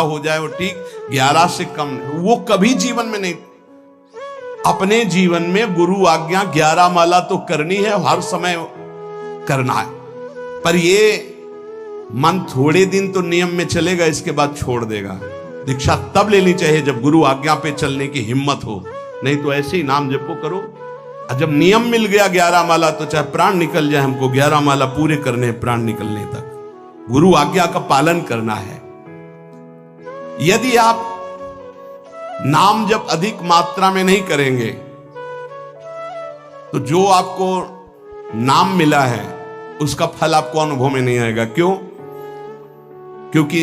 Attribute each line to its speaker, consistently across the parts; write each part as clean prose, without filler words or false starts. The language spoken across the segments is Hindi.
Speaker 1: हो जाए वो ठीक, 11 से कम वो कभी जीवन में नहीं। अपने जीवन में गुरु आज्ञा 11 माला तो करनी है, हर समय करना है, पर ये मन थोड़े दिन तो नियम में चलेगा, इसके बाद छोड़ देगा। दीक्षा तब लेनी चाहिए जब गुरु आज्ञा पे चलने की हिम्मत हो, नहीं तो ऐसे ही नाम जपो करो। और जब नियम मिल गया 11 माला तो चाहे प्राण निकल जाए, हमको 11 माला पूरे करने, प्राण निकलने तक गुरु आज्ञा का पालन करना है। यदि आप नाम जप अधिक मात्रा में नहीं करेंगे तो जो आपको नाम मिला है उसका फल आपको अनुभव में नहीं आएगा। क्यों? क्योंकि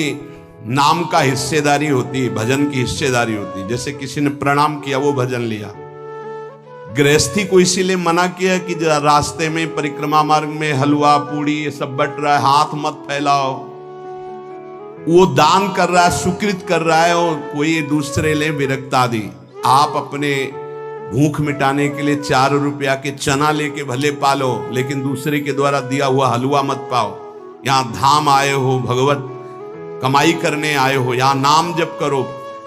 Speaker 1: नाम का हिस्सेदारी होती है, भजन की हिस्सेदारी होती है। जैसे किसी ने प्रणाम किया, वो भजन लिया। गृहस्थी को इसीलिए मना किया कि रास्ते में परिक्रमा मार्ग में हलवा पूड़ी ये सब बट रहा है, हाथ मत फैलाओ। वो दान कर रहा है, सुकृत कर रहा है, और कोई दूसरे ले विरक्त आदि। आप अपने भूख मिटाने के लिए 4 रुपया के चना लेके भले पालो, लेकिन दूसरे के द्वारा दिया हुआ हलवा मत पाओ। यहां धाम आए हो, भगवत कमाई करने आए हो, यहां नाम जप करो,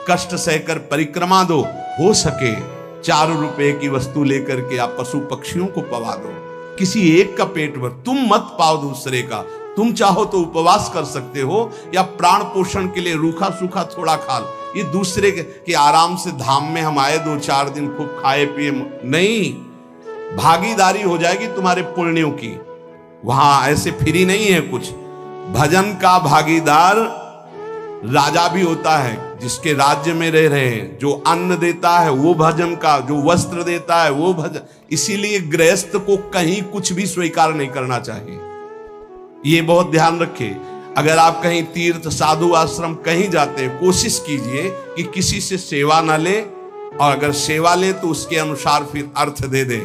Speaker 1: कष्ट सहकर परिक्रमा दो। हो सके 4 रुपए की वस्तु लेकर के आप पशु पक्षियों को पवा दो, किसी एक का पेट भर, तुम मत पाओ दूसरे का। तुम चाहो तो उपवास कर सकते हो, या प्राण पोषण के लिए रूखा सूखा थोड़ा खा लो। ये दूसरे के आराम से धाम में हम आए 2-4 दिन खूब खाए पिए नहीं, भागीदारी हो जाएगी तुम्हारे पुण्यों की। वहां ऐसे फ्री नहीं है कुछ। भजन का भागीदार राजा भी होता है, जिसके राज्य में रह रहे हैं। जो अन्न देता है वो भजन का, जो वस्त्र देता है वो भजन। इसीलिए गृहस्थ को कहीं कुछ भी स्वीकार नहीं करना चाहिए, ये बहुत ध्यान रखें। अगर आप कहीं तीर्थ साधु आश्रम कहीं जाते हैं, कोशिश कीजिए कि किसी से सेवा ना ले, और अगर सेवा ले तो उसके अनुसार फिर अर्थ दे दे।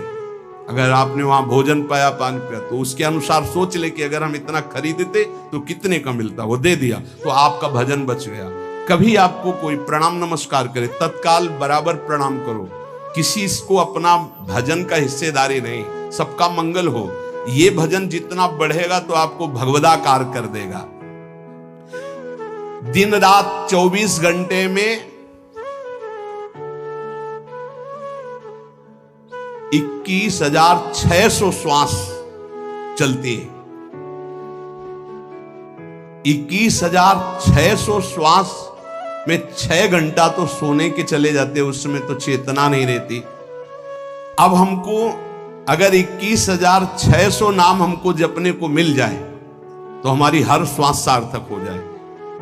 Speaker 1: अगर आपने वहां भोजन पाया, पानी पाया, तो उसके अनुसार सोच ले कि अगर हम इतना खरीदते तो कितने का मिलता, वो दे दिया तो आपका भजन बच गया। कभी आपको कोई प्रणाम नमस्कार करे, तत्काल बराबर प्रणाम करो। किसी को अपना भजन का हिस्सेदारी नहीं, सबका मंगल हो। ये भजन जितना बढ़ेगा तो आपको भगवदाकार कर देगा। दिन रात 24 घंटे में 21,600 श्वास चलती है। 21,600 श्वास में 6 घंटा तो सोने के चले जाते, उसमें तो चेतना नहीं रहती। अब हमको अगर 21,600 नाम हमको जपने को मिल जाए तो हमारी हर श्वास सार्थक हो जाए।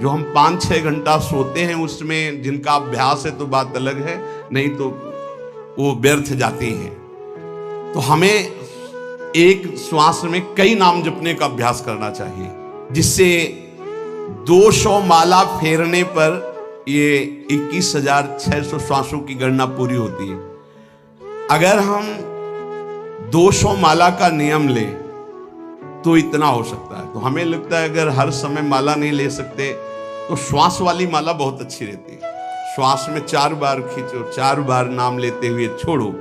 Speaker 1: जो हम 5-6 घंटा सोते हैं उसमें जिनका अभ्यास है तो बात अलग है, नहीं तो वो व्यर्थ जाती हैं। तो हमें एक श्वास में कई नाम जपने का अभ्यास करना चाहिए, जिससे 200 माला फेरने पर ये 21,600 श्वासों की गणना पूरी होती है। अगर हम 200 माला का नियम ले तो इतना हो सकता है। तो हमें लगता है अगर हर समय माला नहीं ले सकते तो श्वास वाली माला बहुत अच्छी रहती है। श्वास में 4 बार खींचो, 4 बार नाम लेते हुए छोड़ो।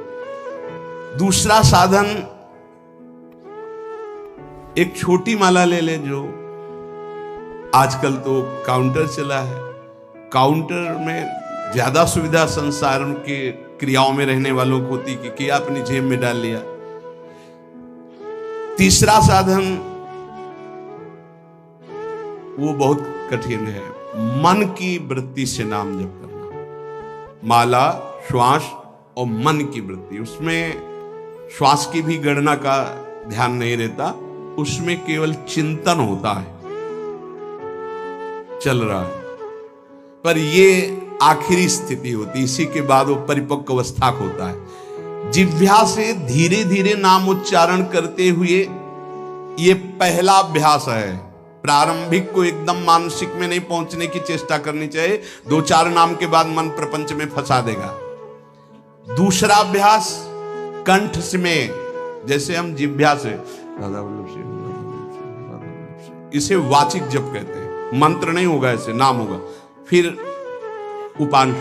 Speaker 1: दूसरा साधन, एक छोटी माला ले ले, जो आजकल तो काउंटर चला है। काउंटर में ज्यादा सुविधा संसार के क्रियाओं में रहने वालों को होती कि किया अपनी जेब में डाल लिया। तीसरा साधन वो बहुत कठिन है, मन की वृत्ति से नाम जप करना। माला, श्वास और मन की वृत्ति, उसमें श्वास की भी गणना का ध्यान नहीं रहता, उसमें केवल चिंतन होता है, चल रहा है। पर ये आखिरी स्थिति होती, इसी के बाद वो परिपक्व अवस्था होता है। जिह्वा से धीरे धीरे नाम उच्चारण करते हुए, ये पहला अभ्यास है। प्रारंभिक को एकदम मानसिक में नहीं पहुंचने की चेष्टा करनी चाहिए, 2-4 नाम के बाद मन प्रपंच में फंसा देगा। दूसरा अभ्यास कंठ में, जैसे हम जिह्वा से, इसे वाचिक जप कहते हैं। मंत्र नहीं होगा, ऐसे नाम होगा, फिर उपांश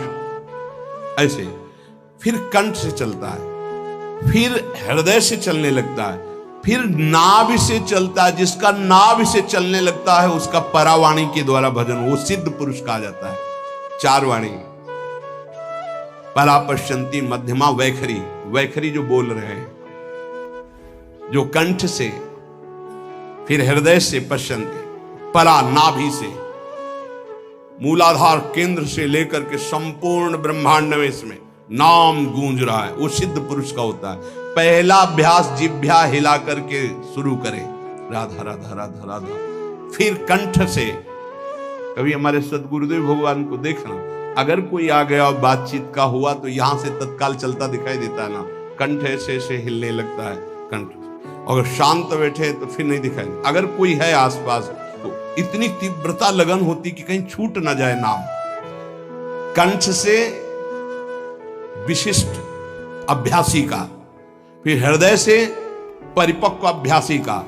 Speaker 1: ऐसे, फिर कंठ से चलता है, फिर हृदय से चलने लगता है, फिर नाभि से चलता है। जिसका नाभि से चलने लगता है उसका परावाणी के द्वारा भजन, वो सिद्ध पुरुष कहा जाता है। चार वाणी। परा पश्यंती, मध्यमा, वैखरी। वैखरी जो बोल रहे हैं, जो कंठ से, फिर हृदय से पश्यंती, परा नाभि से, मूलाधार केंद्र से लेकर के संपूर्ण ब्रह्मांड में इसमें नाम गूंज रहा है। वो सिद्ध पुरुष का होता है। पहला अभ्यास जिह्वा हिला करके शुरू करें, राधा राधा राधा राधा। फिर कंठ से, कभी हमारे सदगुरुदेव भगवान को देखना, अगर कोई आ गया और बातचीत का हुआ तो यहां से तत्काल चलता दिखाई देता है ना, कंठ ऐसे ऐसे हिलने लगता है कंठ। अगर शांत बैठे तो फिर नहीं दिखाई। अगर कोई है आसपास तो इतनी तीव्रता लगन होती कि कहीं छूट ना जाए नाम। कंठ से विशिष्ट अभ्यासी का, फिर हृदय से परिपक्व अभ्यासी का,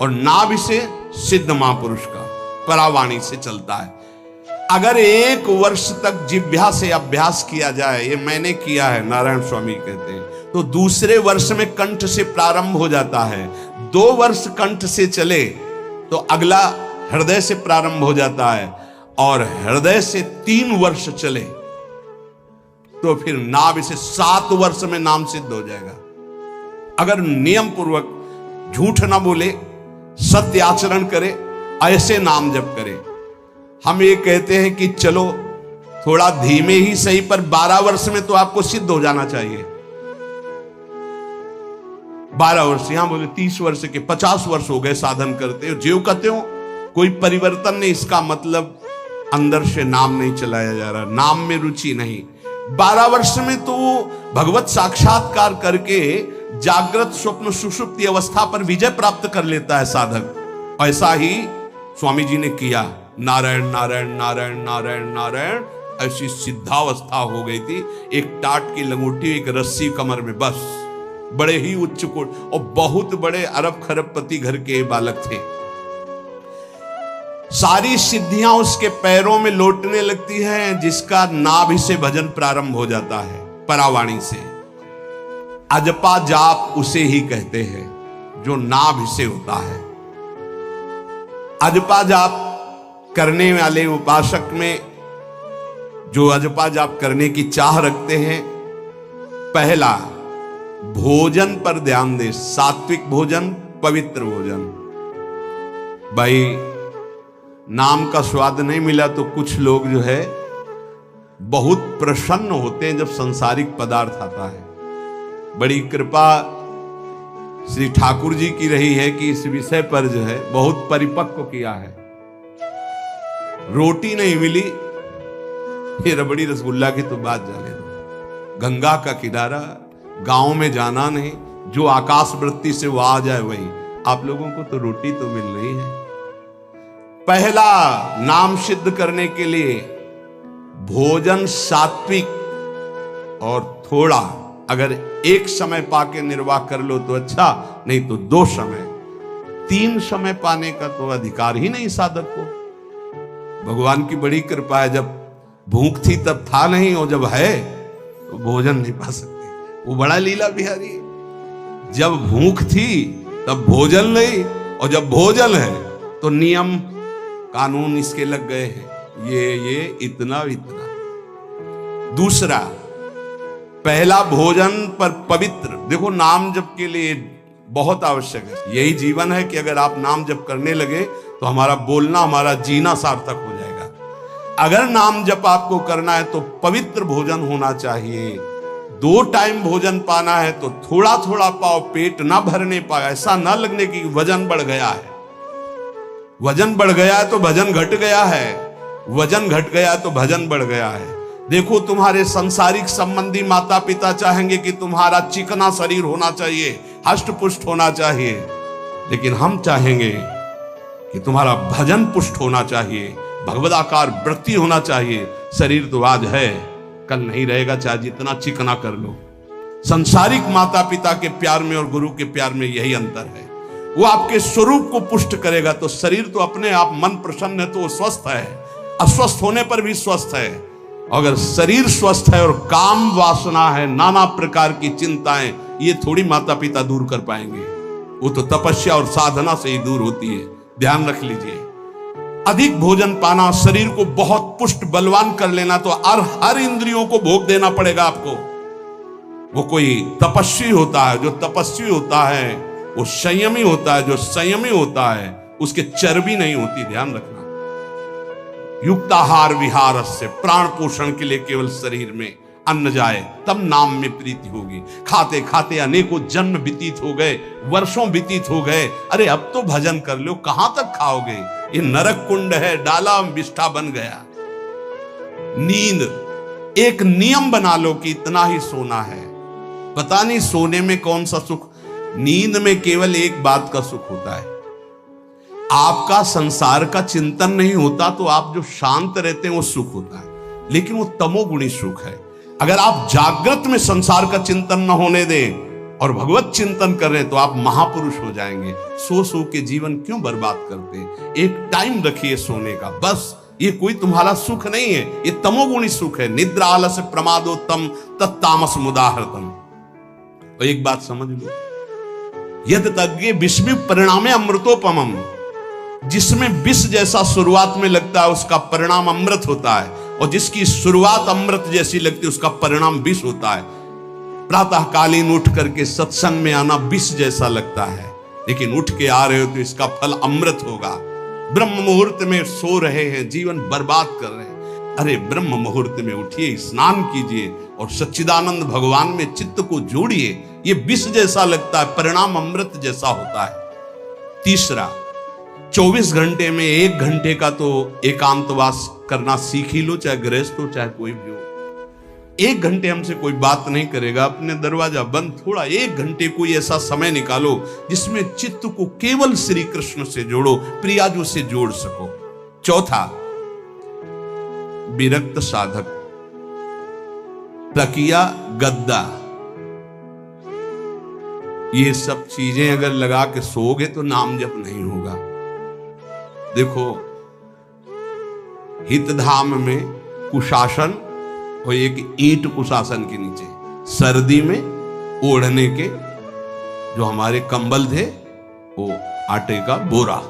Speaker 1: और नाभि से सिद्ध महापुरुष का। परावाणी से चलता है। अगर 1 वर्ष तक जिह्वा से अभ्यास किया जाए, ये मैंने किया है, नारायण स्वामी कहते हैं, तो दूसरे वर्ष में कंठ से प्रारंभ हो जाता है। 2 वर्ष कंठ से चले तो अगला हृदय से प्रारंभ हो जाता है, और हृदय से 3 वर्ष चले तो फिर नाभि से 7 वर्ष में नाम सिद्ध हो जाएगा। अगर नियम पूर्वक झूठ ना बोले, सत्य आचरण करे, ऐसे नाम जप करे। हम ये कहते हैं कि चलो थोड़ा धीमे ही सही, पर 12 वर्ष में तो आपको सिद्ध हो जाना चाहिए। 12 वर्ष, यहां बोले 30 वर्ष के 50 वर्ष हो गए साधन करते हो, ज्यों कहते हो कोई परिवर्तन नहीं। इसका मतलब अंदर से नाम नहीं चलाया जा रहा, नाम में रुचि नहीं। 12 वर्ष में तो भगवत साक्षात्कार करके जागृत स्वप्न सुषुप्ति अवस्था पर विजय प्राप्त कर लेता है साधक। ऐसा ही स्वामी जी ने किया। नारायण नारायण नारायण नारायण नारायण, ऐसी सिद्धावस्था हो गई थी। एक टाट की लंगोटी, एक रस्सी कमर में, बस। बड़े ही उच्च कोट, और बहुत बड़े अरब खरबपति घर के बालक थे। सारी सिद्धियां उसके पैरों में लौटने लगती हैं, जिसका नाभि से भजन प्रारंभ हो जाता है, परावाणी से। अजपा जाप उसे ही कहते हैं जो नाभि से होता है। अजपा जाप करने वाले उपासक में जो अजपा जाप करने की चाह रखते हैं, पहला भोजन पर ध्यान दे। सात्विक भोजन, पवित्र भोजन। भाई नाम का स्वाद नहीं मिला तो कुछ लोग जो है बहुत प्रसन्न होते हैं जब सांसारिक पदार्थ आता है। बड़ी कृपा श्री ठाकुर जी की रही है कि इस विषय पर जो है बहुत परिपक्व किया है। रोटी नहीं मिली, फिर रबड़ी रसगुल्ला की तो बात जाने दो। गंगा का किनारा, गांव में जाना नहीं, जो आकाश वृत्ति से वो आ जाए वही। आप लोगों को तो रोटी तो मिल रही है। पहला नाम सिद्ध करने के लिए भोजन सात्विक, और थोड़ा अगर एक समय पाके निर्वाह कर लो तो अच्छा, नहीं तो 2 समय। 3 समय पाने का तो अधिकार ही नहीं साधक को। भगवान की बड़ी कृपा है, जब भूख थी तब था नहीं, और जब है तो भोजन नहीं पा सकते। वो बड़ा लीला बिहारी है। जब भूख थी तब भोजन नहीं, और जब भोजन है तो नियम कानून इसके लग गए हैं, ये इतना इतना। दूसरा, पहला भोजन पर पवित्र। देखो नाम जप के लिए बहुत आवश्यक है। यही जीवन है कि अगर आप नाम जप करने लगे तो हमारा बोलना, हमारा जीना सार्थक हो जाएगा। अगर नाम जप आपको करना है तो पवित्र भोजन होना चाहिए। 2 टाइम भोजन पाना है तो थोड़ा थोड़ा पाओ, पेट ना भरने पाए। ऐसा ना लगने की वजन बढ़ गया है। वजन बढ़ गया है तो भजन घट गया है, वजन घट गया तो भजन बढ़ गया है। देखो तुम्हारे संसारिक संबंधी माता पिता चाहेंगे कि तुम्हारा चिकना शरीर होना चाहिए, हष्ट पुष्ट होना चाहिए, लेकिन हम चाहेंगे कि तुम्हारा भजन पुष्ट होना चाहिए, भगवदाकार वृत्ति होना चाहिए। शरीर तो आज है, कल नहीं रहेगा, चाहे जितना चिकना कर लो। संसारिक माता पिता के प्यार में और गुरु के प्यार में यही अंतर है। वो आपके स्वरूप को पुष्ट करेगा तो शरीर तो अपने आप, मन प्रसन्न है तो वो स्वस्थ है, अस्वस्थ होने पर भी स्वस्थ है। अगर शरीर स्वस्थ है और काम वासना है, नाना प्रकार की चिंताएं, ये थोड़ी माता पिता दूर कर पाएंगे। वो तो तपस्या और साधना से ही दूर होती है, ध्यान रख लीजिए। अधिक भोजन पाना, शरीर को बहुत पुष्ट बलवान कर लेना, तो हर इंद्रियों को भोग देना पड़ेगा आपको। वो कोई तपस्वी होता है, जो तपस्वी होता है वो संयमी होता है, जो संयमी होता है उसके चर्बी नहीं होती, ध्यान रखना। युक्ताहार विहार से, प्राण पोषण के लिए केवल शरीर में अन्न जाए तब नाम में प्रीति होगी। खाते खाते अनेकों जन्म व्यतीत हो गए, वर्षों व्यतीत हो गए, अरे अब तो भजन कर लो, कहां तक खाओगे, ये नरक कुंड है, डाला विष्ठा बन गया। नींद, एक नियम बना लो कि इतना ही सोना है। पता नहीं सोने में कौन सा सुख, नींद में केवल एक बात का सुख होता है, आपका संसार का चिंतन नहीं होता, तो आप जो शांत रहते हैं वो सुख होता है, लेकिन वो तमोगुणी सुख है। अगर आप जागृत में संसार का चिंतन न होने दें और भगवत चिंतन कर रहे हैं तो आप महापुरुष हो जाएंगे। सो सो के जीवन क्यों बर्बाद करते हैं? एक टाइम रखिए सोने का, बस। ये कोई तुम्हारा सुख नहीं है, ये तमोगुणी सुख है। निद्रा आलस्य प्रमादोत्तम तत्तामस मुदाहृतम। और एक बात समझ लो, यद तज्ञे विषमि परिणामे अमृतोपमम, जिसमें विष जैसा शुरुआत में लगता है उसका परिणाम अमृत होता है, और जिसकी शुरुआत अमृत जैसी लगती है उसका परिणाम विष होता है। प्रातःकालीन उठ करके सत्संग में आना विष जैसा लगता है, लेकिन उठ के आ रहे हो तो इसका फल अमृत होगा। ब्रह्म मुहूर्त में सो रहे हैं, जीवन बर्बाद कर रहे हैं, अरे ब्रह्म मुहूर्त में उठिए, स्नान कीजिए और सच्चिदानंद भगवान में चित्त को जोड़िए। ये विष जैसा लगता है, परिणाम अमृत जैसा होता है। तीसरा, 24 घंटे में 1 घंटे का तो एकांतवास करना सीख ही लो, चाहे गृहस्थ हो चाहे कोई भी हो। 1 घंटे हमसे कोई बात नहीं करेगा, अपने दरवाजा बंद, थोड़ा 1 घंटे कोई ऐसा समय निकालो जिसमें चित्त को केवल श्री कृष्ण से जोड़ो, प्रियाजू से जोड़ सको। चौथा, विरक्त साधक, तकिया, गद्दा, ये सब चीजें अगर लगा के सोओगे तो नाम जप नहीं होगा। देखो, हितधाम में कुशासन और एक ईंट कुशासन के नीचे, सर्दी में ओढ़ने के जो हमारे कंबल थे वो आटे का बोरा,